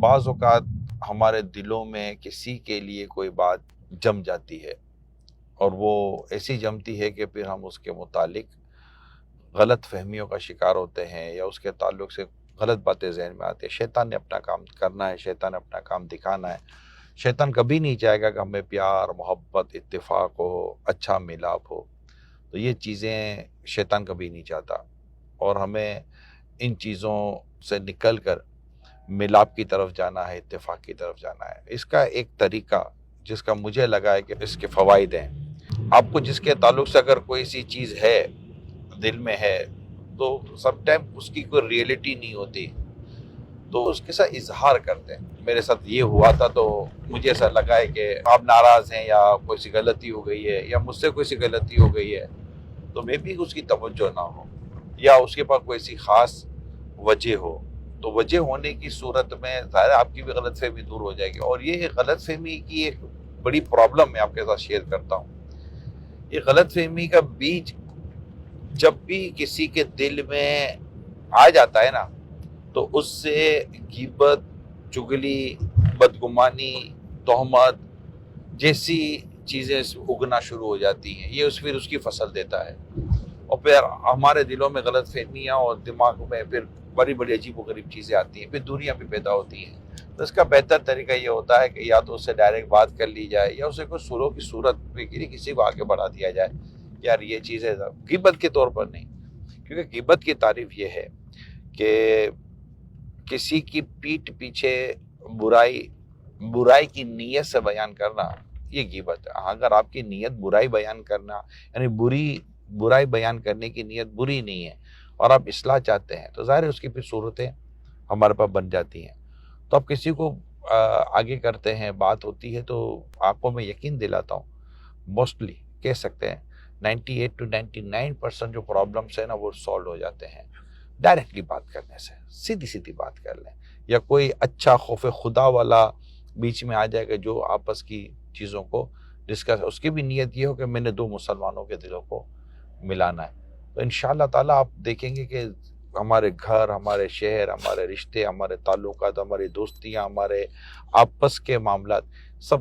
بعض اوقات ہمارے دلوں میں کسی کے لیے کوئی بات جم جاتی ہے اور وہ ایسی جمتی ہے کہ پھر ہم اس کے متعلق غلط فہمیوں کا شکار ہوتے ہیں یا اس کے تعلق سے غلط باتیں ذہن میں آتی ہیں۔ شیطان نے اپنا کام کرنا ہے، شیطان نے اپنا کام دکھانا ہے۔ شیطان کبھی نہیں چاہے گا کہ ہمیں پیار، محبت، اتفاق ہو، اچھا ملاپ ہو۔ تو یہ چیزیں شیطان کبھی نہیں چاہتا، اور ہمیں ان چیزوں سے نکل کر ملاپ کی طرف جانا ہے، اتفاق کی طرف جانا ہے۔ اس کا ایک طریقہ جس کا مجھے لگا ہے کہ اس کے فوائد ہیں، آپ کو جس کے تعلق سے اگر کوئی سی چیز ہے، دل میں ہے، تو سم ٹائم اس کی کوئی ریئلٹی نہیں ہوتی، تو اس کے ساتھ اظہار کرتے ہیں۔ میرے ساتھ یہ ہوا تھا تو مجھے ایسا لگا ہے کہ آپ ناراض ہیں یا کوئی سی غلطی ہو گئی ہے یا مجھ سے کوئی سی غلطی ہو گئی ہے، تو میں بھی اس کی توجہ نہ ہو یا اس کے پاس کوئی سی خاص وجہ ہو، تو وجہ ہونے کی صورت میں ظاہر ہے آپ کی بھی غلط فہمی دور ہو جائے گی۔ اور یہ غلط فہمی کی ایک بڑی پرابلم میں آپ کے ساتھ شیئر کرتا ہوں۔ یہ غلط فہمی کا بیج جب بھی کسی کے دل میں آ جاتا ہے نا، تو اس سے غیبت، چگلی، بدگمانی، تہمت جیسی چیزیں اگنا شروع ہو جاتی ہیں۔ یہ پھر اس کی فصل دیتا ہے، اور پھر ہمارے دلوں میں غلط فہمیاں اور دماغ میں پھر بڑی بڑی عجیب و غریب چیزیں آتی ہیں، پھر دوریاں بھی پیدا ہوتی ہیں۔ تو اس کا بہتر طریقہ یہ ہوتا ہے کہ یا تو اس سے ڈائریکٹ بات کر لی جائے یا اسے کوئی سلوک کی صورت میں کسی کو آگے بڑھا دیا جائے، یار یہ چیزیں غیبت کے طور پر نہیں، کیونکہ غیبت کی تعریف یہ ہے کہ کسی کی پیٹھ پیچھے برائی کی نیت سے بیان کرنا، یہ غیبت ہے۔ اگر آپ کی نیت برائی بیان کرنا، یعنی برائی بیان کرنے کی نیت بری نہیں ہے اور آپ اصلاح چاہتے ہیں، تو ظاہر ہے اس کی پھر صورتیں ہمارے پاس بن جاتی ہیں۔ تو آپ کسی کو آگے کرتے ہیں، بات ہوتی ہے، تو آپ کو میں یقین دلاتا ہوں موسٹلی کہہ سکتے ہیں 98 to 99% جو پرابلمس ہیں نا وہ سالو ہو جاتے ہیں ڈائریکٹلی بات کرنے سے۔ سیدھی سیدھی بات کر لیں، یا کوئی اچھا خوف خدا والا بیچ میں آ جائے گا جو آپس کی چیزوں کو ڈسکس، اس کی بھی نیت یہ ہو کہ میں نے دو مسلمانوں کے دلوں کو ملانا ہے، تو انشاءاللہ تعالیٰ آپ دیکھیں گے کہ ہمارے گھر، ہمارے شہر، ہمارے رشتے، ہمارے تعلقات، ہماری دوستیاں، ہمارے آپس کے معاملات سب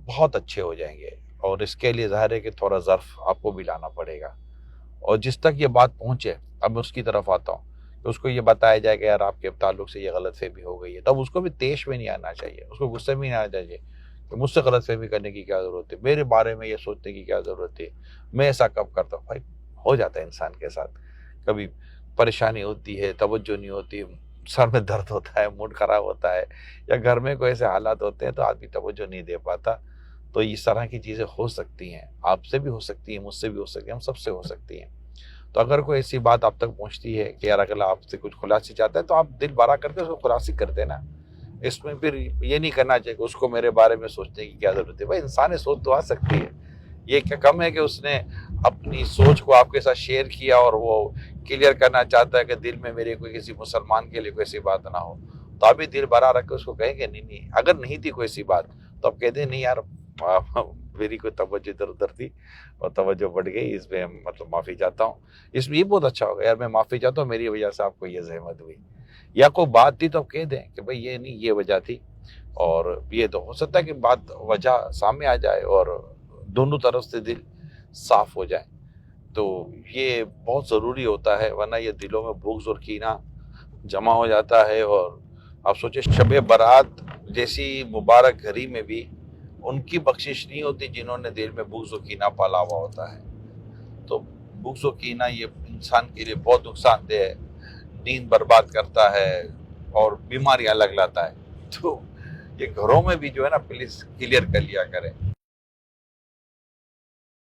بہت اچھے ہو جائیں گے۔ اور اس کے لیے ظاہر ہے کہ تھوڑا ظرف آپ کو بھی لانا پڑے گا، اور جس تک یہ بات پہنچے، اب میں اس کی طرف آتا ہوں کہ اس کو یہ بتایا جائے کہ یار آپ کے تعلق سے یہ غلط فہمی ہو گئی ہے، تب اس کو بھی طیش میں نہیں آنا چاہیے، اس کو غصے میں نہیں آنا چاہیے کہ مجھ سے غلط فہمی کرنے کی کیا ضرورت ہے، میرے بارے میں یہ سوچنے کی کیا ضرورت ہے، میں ایسا کب کرتا ہوں۔ بھائی ہو جاتا ہے انسان کے ساتھ، کبھی پریشانی ہوتی ہے، توجہ نہیں ہوتی، سر میں درد ہوتا ہے، موڈ خراب ہوتا ہے، یا گھر میں کوئی ایسے حالات ہوتے ہیں تو آدمی توجہ نہیں دے پاتا، تو اس طرح کی چیزیں ہو سکتی ہیں، آپ سے بھی ہو سکتی ہیں، مجھ سے بھی ہو سکتی ہیں، ہم سب سے ہو سکتی ہیں۔ تو اگر کوئی ایسی بات آپ تک پہنچتی ہے کہ یار اگلا آپ سے کچھ خلاصی چاہتا ہے، تو آپ دل بڑا کر کے اس کو خلاصی کر دینا۔ اس میں پھر یہ نہیں کرنا چاہیے کہ اس کو میرے بارے میں سوچنے کی کیا ضرورت ہے۔ بھائی انسان سوچ تو آ سکتی ہے، یہ کیا کم ہے کہ اس نے اپنی سوچ کو آپ کے ساتھ شیئر کیا اور وہ کلیئر کرنا چاہتا ہے کہ دل میں میرے کوئی کسی مسلمان کے لیے کوئی ایسی بات نہ ہو، تو آپ بھی دل بڑا رکھ کے اس کو کہیں گے نہیں، اگر نہیں تھی کوئی ایسی بات تو آپ کہتے ہیں نہیں یار میری کوئی توجہ ادھر ادھر تھی اور توجہ بڑھ گئی، اس میں مطلب معافی چاہتا ہوں، اس میں یہ بہت اچھا ہوگا یار، میں معافی چاہتا ہوں، میری وجہ سے آپ کو یہ زحمت ہوئی، یا کوئی بات تھی تو آپ کہہ دیں کہ بھائی یہ نہیں، یہ وجہ تھی، اور یہ تو ہو سکتا ہے کہ بات وجہ سامنے آ جائے اور دونوں طرف سے دل صاف ہو جائے، تو یہ بہت ضروری ہوتا ہے، ورنہ یہ دلوں میں بغض اور کینہ جمع ہو جاتا ہے۔ اور آپ سوچیں شب برات جیسی مبارک گھڑی میں بھی ان کی بخشش نہیں ہوتی جنہوں نے دل میں بغض و کینہ پالا ہوا ہوتا ہے۔ تو بغض و کینہ یہ انسان کے لیے بہت نقصان دہ ہے، نیند برباد کرتا ہے اور بیماریاں لگ لاتا ہے۔ تو یہ گھروں میں بھی جو ہے نا پلیز کلیئر کر لیا کریں۔